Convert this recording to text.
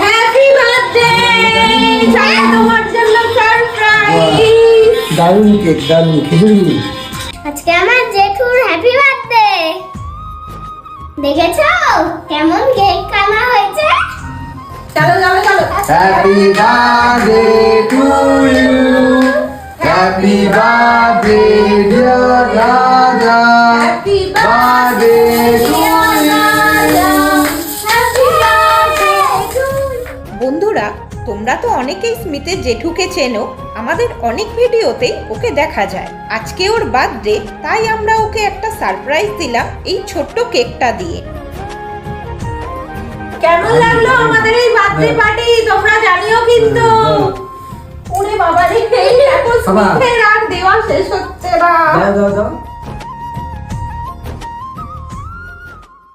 Happy birthday তোমার জন্য surprise. দারুণ কেক, দারুণ খিচুড়ি। আজকে আমার জেঠুর হ্যাপি বার্থডে। দেখেছো কেমন কেক কাটা হয়েছে? চলো চলো চলো। Happy birthday to you, happy birthday dear Raja, happy birthday to you. বন্ধুরা, তোমরা তো অনেকেই স্মিতের জেঠুকে চেনো, আমাদের অনেক ভিডিওতেই ওকে দেখা যায়। আজকে ওর বার্থডে, তাই আমরা ওকে একটা সারপ্রাইজ দিলাম এই ছোট্ট কেকটা দিয়ে। কেমন লাগলো আমাদের এই বার্থডে পার্টি তোমরা জানিও কিন্তু। ওরে বাবা রে, এই এত স্মিথের আর দেওয়া শেষ হচ্ছে না। দাও দাও দাও।